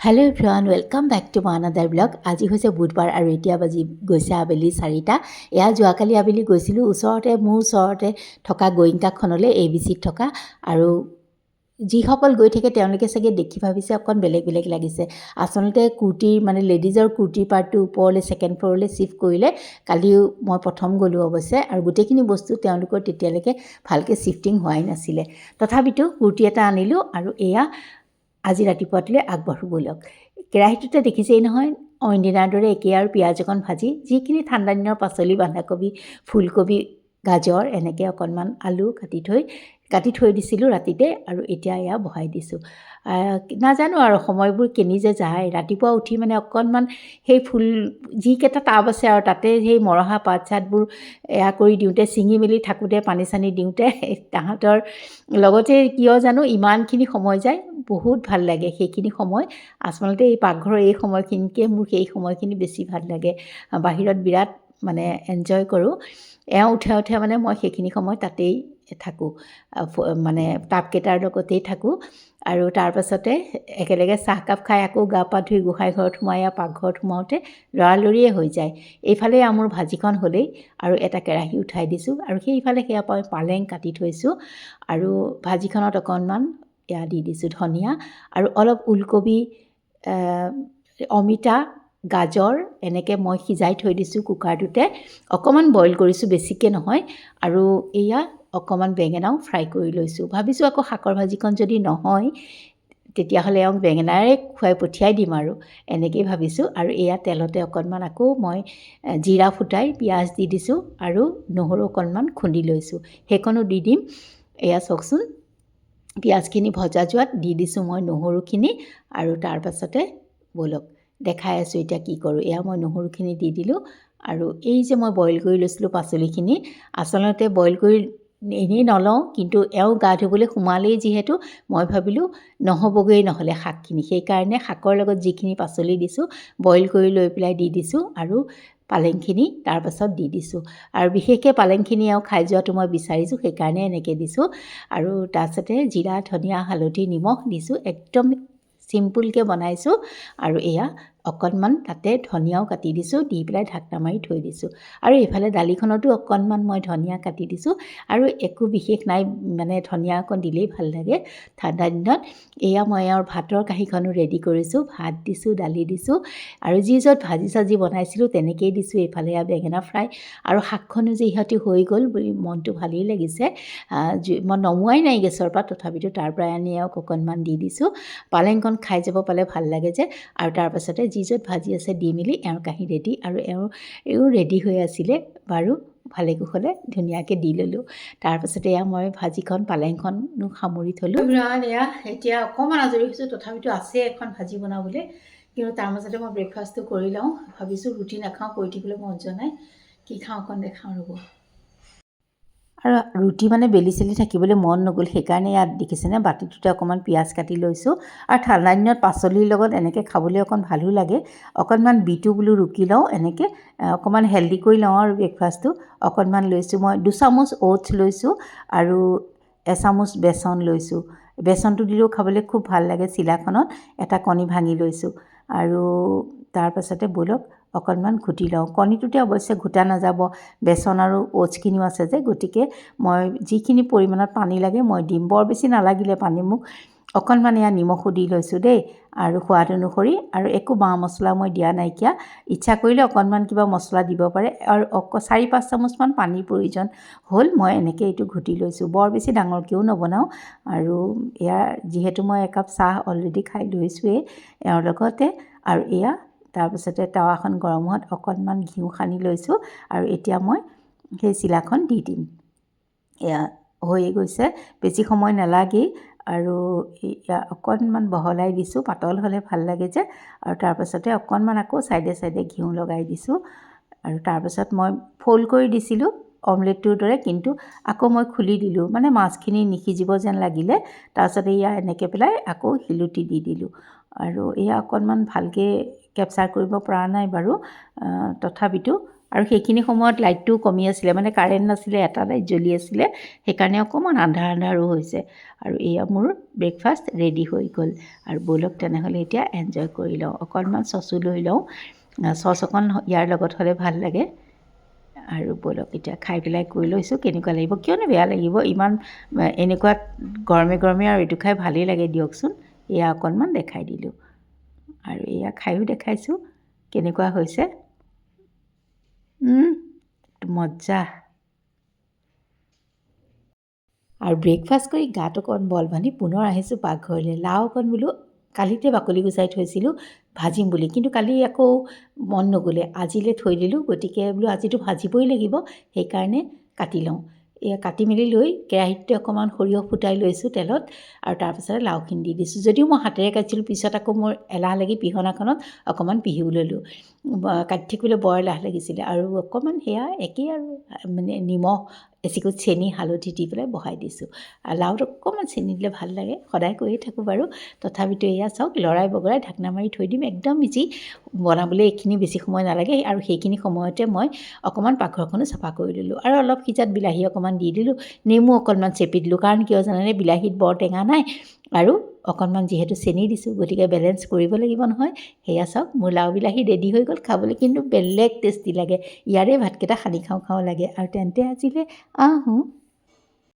Hello' everyone, welcome back to my another blog. আজি হৈছে বুধবাৰ আৰু এতিয়া বাজি গৈছে আবেলি 4টা। এয়া যোৱাকালি আবেলি গৈছিলোঁ মোৰ ওচৰতে থকা গোয়িংকাখনলৈ ABCত থকা। আৰু যিসকল গৈ থাকে তেওঁলোকে চাগে দেখি ভাবিছে অকণ বেলেগ বেলেগ লাগিছে। আচলতে কুৰ্তিৰ লেডিজৰ কুৰ্তিৰ পাৰ্টটো ওপৰলৈ ছেকেণ্ড ফ্ল'ৰলৈ শ্বিফ্ট কৰিলে। কালিও মই প্ৰথম গ'লোঁ অৱশ্যে, আৰু গোটেইখিনি বস্তু তেওঁলোকৰ তেতিয়ালৈকে ভালকৈ শ্বিফ্টিং হোৱাই নাছিলে। তথাপিতো কুৰ্তি এটা আনিলোঁ আৰু এয়া আজি ৰাতিপুৱাটোলৈ আগবাঢ়ো ব'লক। কেৰাহীটোতে দেখিছেই নহয়, অইন দিনাৰ দৰে একেই আৰু পিঁয়াজ অকণ ভাজি, যিখিনি ঠাণ্ডা দিনৰ পাচলি, বন্ধাকবি, ফুলকবি, গাজৰ, এনেকৈ অকণমান আলু কাটি থৈ দিছিলোঁ ৰাতিতে, আৰু এতিয়া এয়া বহাই দিছোঁ। নাজানো আৰু সময়বোৰ কেনি যে যায়। ৰাতিপুৱা উঠি অকণমান সেই ফুল যিকেইটা টাব আছে আৰু তাতে সেই মৰহা পাত চাতবোৰ এয়া কৰি দিওঁতে, ছিঙি মেলি থাকোঁতে, পানী চানী দিওঁতে তাহাঁতৰ লগতে কিয় জানো ইমানখিনি সময় যায়। বহুত ভাল লাগে সেইখিনি সময়। আচলতে এই পাকঘৰৰ এই সময়খিনিতকৈ মোৰ সেই সময়খিনি বেছি ভাল লাগে। বাহিৰত বিৰাট এনজয় কৰোঁ। এওঁ উঠে মই সেইখিনি সময় তাতেই থাকোঁ, টাবকেইটাৰ লগতেই থাকোঁ। আৰু তাৰপাছতে একেলগে চাহকাপ খাই আকৌ গা পা ধুই গোঁসাই ঘৰত সোমাই পাকঘৰত সোমাওঁতে লৰালৰিয়ে হৈ যায়। এইফালে মোৰ ভাজিখন হ'লেই, আৰু এটা কেৰাহী উঠাই দিছোঁ, আৰু সেইফালে সেয়া পালেং কাটি থৈছোঁ, আৰু ভাজিখনত অকণমান এয়া দি দিছোঁ ধনিয়া, আৰু অলপ ওলকবি, অমিতা, গাজৰ এনেকৈ মই সিজাই থৈ দিছোঁ কুকাৰটোতে। অকণমান বইল কৰিছোঁ, বেছিকৈ নহয়। আৰু এয়া অকণমান বেঙেনাও ফ্ৰাই কৰি লৈছোঁ। ভাবিছোঁ আকৌ শাকৰ ভাজিখন যদি নহয় তেতিয়াহ'লে এওঁক বেঙেনাৰে খুৱাই পঠিয়াই দিম, আৰু এনেকেই ভাবিছোঁ। আৰু এয়া তেলতে অকণমান আকৌ মই জিৰা ফুটাই পিঁয়াজ দি দিছোঁ, আৰু নহৰু অকণমান খুন্দি লৈছোঁ, সেইকণো দি দিম। এয়া চাওকচোন, পিঁয়াজখিনি ভজা যোৱাত দি দিছোঁ মই নহৰুখিনি, আৰু তাৰপাছতে ব'লক দেখাই আছোঁ এতিয়া কি কৰোঁ। এয়া মই নহৰুখিনি দি দিলোঁ, আৰু এই যে মই বইল কৰি লৈছিলোঁ পাচলিখিনি, আচলতে বইল কৰি এনেই নলওঁ, কিন্তু এওঁ গা ধুবলৈ সোমালেই যিহেতু মই ভাবিলোঁ নহ'বগৈ নহ'লে শাকখিনি, সেইকাৰণে শাকৰ লগত যিখিনি পাচলি দিছোঁ বইল কৰি লৈ পেলাই দি দিছোঁ, আৰু পালেংখিনি তাৰপাছত দি দিছোঁ। আৰু বিশেষকৈ পালেংখিনি এওঁ খাই যোৱাটো মই বিচাৰিছোঁ, সেইকাৰণে এনেকৈ দিছোঁ। আৰু তাৰপাছতে জিৰা, ধনিয়া, হালধি, নিমখ দিছোঁ। একদম চিম্পুলকৈ বনাইছোঁ। আৰু এয়া অকণমান তাতে ধনিয়াও কাটি দিছোঁ, দি পেলাই ঢাকনা মাৰি থৈ দিছোঁ। আৰু এইফালে দালিখনতো অকণমান মই ধনিয়া কাটি দিছোঁ, আৰু একো বিশেষ নাই, ধনিয়া অকণ দিলেই ভাল লাগে ঠাণ্ডা দিনত। এয়া মই আৰু ভাতৰ কাঁহীখনো ৰেডি কৰিছোঁ। ভাত দিছোঁ, দালি দিছোঁ, আৰু যি য'ত ভাজি চাজি বনাইছিলোঁ তেনেকেই দিছোঁ। এইফালে এয়া বেঙেনা ফ্ৰাই, আৰু শাকখনো যে ইহঁতি হৈ গ'ল বুলি মনটো ভালেই লাগিছে। মই নমোৱাই নাই গেছৰ পৰা, তথাপিতো তাৰ পৰাই আনি এওঁক অকণমান দি দিছোঁ। পালেংকণ খাই যাব পালে ভাল লাগে যে। আৰু তাৰপাছতে যি য'ত ভাজি আছে দি মেলি এওঁৰ কাঁহী ৰেডি, আৰু এওঁ ৰেডি হৈ আছিলে বাৰু, ভালে কুশলে ধুনীয়াকৈ দি ল'লোঁ। তাৰপাছতে এয়া মই ভাজিখন পালেংখনো সামৰি থ'লোঁ। এয়া এতিয়া অকণমান আজৰি হৈছোঁ, তথাপিতো আছে এখন ভাজি বনাবলৈ, কিন্তু তাৰ মাজতে মই ব্ৰেকফাষ্টটো কৰি লওঁ। ভাবিছোঁ ৰুটি নাখাওঁ, কৰি থাকিবলৈ মন যোৱা নাই, কি খাওঁ অকণ দেখাওঁ ৰ'ব। আৰু ৰুটি বেলি চেলি থাকিবলৈ মন নগ'ল, সেইকাৰণে ইয়াত দেখিছেনে বাতিটোতে অকণমান পিঁয়াজ কাটি লৈছোঁ। আৰু ঠাণ্ডা দিনত পাচলিৰ লগত এনেকৈ খাবলৈ অকণ ভালো লাগে। অকণমান বিটো বোলো ৰুকি লওঁ, এনেকৈ অকণমান হেল্ডি কৰি লওঁ। আৰু ব্ৰেকফাষ্টটো অকণমান লৈছোঁ মই 2 চামুচ অ'টছ লৈছোঁ, আৰু এচামুচ বেচন লৈছোঁ। বেচনটো দিলেও খাবলৈ খুব ভাল লাগে। চিলাখনত এটা কণী ভাঙি লৈছোঁ, আৰু তাৰপাছতে ব'লক অকণমান ঘুটি লওঁ। কণীটোতে অৱশ্যে ঘুটা নাযাব, বেচন আৰু অ'টছখিনিও আছে যে, গতিকে মই যিখিনি পৰিমাণত পানী লাগে মই দিম। বৰ বেছি নালাগিলে পানী মোক। অকণমান এয়া নিমখো দি লৈছোঁ দেই, আৰু সোৱাদ অনুসৰি। আৰু একো মা মছলা মই দিয়া নাইকিয়া। ইচ্ছা কৰিলে অকণমান কিবা মছলা দিব পাৰে। আৰু 4-5 চামুচমান পানীৰ প্ৰয়োজন হ'ল। মই এনেকৈ এইটো ঘুটি লৈছোঁ, বৰ বেছি ডাঙৰকৈও নবনাওঁ। আৰু ইয়াৰ যিহেতু মই একাপ চাহ অলৰেডি খাই লৈছোঁৱেই এওঁৰ লগতে। আৰু এয়া তাৰপিছতে টাৱাখন গৰম হোৱাত অকণমান ঘিউ সানি লৈছোঁ, আৰু এতিয়া মই সেই চিলাখন দি দিম। এয়া হৈয়ে গৈছে, বেছি সময় নালাগেই। আৰু এয়া অকণমান বহলাই দিছোঁ, পাতল হ'লে ভাল লাগে যে। আৰু তাৰপাছতে অকণমান আকৌ চাইডে চাইডে ঘিউ লগাই দিছোঁ। আৰু তাৰপাছত মই ফ'ল্ড কৰি দিছিলোঁ অমলেটটোৰ দৰে, কিন্তু আকৌ মই খুলি দিলোঁ, মাছখিনি নিসিজিব যেন লাগিলে। তাৰপাছত এয়া এনেকৈ পেলাই আকৌ শিলুটি দি দিলোঁ। আৰু এয়া অকণমান ভালকৈ কেপচাৰ কৰিব পৰা নাই বাৰু, তথাপিতো আৰু সেইখিনি সময়ত লাইটটোও কমি আছিলে, মানে কাৰেণ্ট নাছিলে, এটা লাইট জ্বলি আছিলে, সেইকাৰণে অকণমান আন্ধাৰ আন্ধাৰো হৈছে। আৰু এয়া মোৰ ব্ৰেকফাষ্ট ৰেডি হৈ গ'ল। আৰু ব'লক তেনেহ'লে এতিয়া এনজয় কৰি লওঁ। অকণমান চচো লৈ লওঁ, চচ অকণ ইয়াৰ লগত হ'লে ভাল লাগে। আৰু ব'লক এতিয়া খাই পেলাই কৈ লৈছোঁ কেনেকুৱা লাগিব। কিয়নো বেয়া লাগিব, ইমান এনেকুৱা গৰমে গৰমে আৰু এইটো খাই ভালেই লাগে দিয়কচোন। এয়া অকণমান দেখাই দিলোঁ, আৰু এয়া খায়ো দেখাইছোঁ কেনেকুৱা হৈছে। মজা। আৰু ব্ৰেকফাষ্ট কৰি গাত অকণ বল বান্ধি পুনৰ আহিছোঁ পাকঘৰলৈ। লাও অকণ বোলো কালিতে বাকলি গুচাই থৈছিলোঁ ভাজিম বুলি, কিন্তু কালি আকৌ মন নগ'লে, আজিলৈ থৈ দিলোঁ। গতিকে বোলো আজিতো ভাজিবই লাগিব, সেইকাৰণে কাটি লওঁ। এয়া কাটি মেলি লৈ কেৰাহীতে অকণমান সৰিয়হ ফুটাই লৈছোঁ তেলত, আৰু তাৰপিছতে লাওখিনি দি দিছোঁ। যদিও মই হাতেৰে কাটিছিলোঁ, পিছত আকৌ মোৰ এলাহ লাগি পিহনাখনত অকণমান পিহিও ল'লোঁ। কাটি থাকিবলৈ বৰ এলাহ লাগিছিলে। আৰু অকণমান সেয়া একেই আৰু, মানে নিমখ এচিকুট চেনি হালধি দি পেলাই বহাই দিছোঁ। আৰু লাওত অকণমান চেনি দিলে ভাল লাগে, সদায় কৈয়ে থাকোঁ বাৰু। তথাপিতো এয়া চাওক, লৰাই বগৰাই ঢাকনা মাৰি থৈ দিম। একদম ইজি বনাবলৈ, এইখিনি বেছি সময় নালাগে। আৰু সেইখিনি সময়তে মই অকণমান পাকঘৰখনো চাফা কৰি ল'লোঁ, আৰু অলপ সিজাত বিলাহী অকণমান দি দিলোঁ, নেমু অকণমান চেপি দিলোঁ। কাৰণ কিয় জানেনে, বিলাহীত বৰ টেঙা নাই, আৰু অকণমান যিহেতু চেনি দিছোঁ, গতিকে বেলেঞ্চ কৰিব লাগিব নহয়। সেয়া চাওক, মোৰ লাও বিলাহী ৰেডি হৈ গ'ল। খাবলৈ কিন্তু বেলেগ টেষ্টি লাগে, ইয়াৰে ভাতকেইটা সানি খাওঁ খাওঁ লাগে। আৰু তেন্তে আজিলৈ আহোঁ।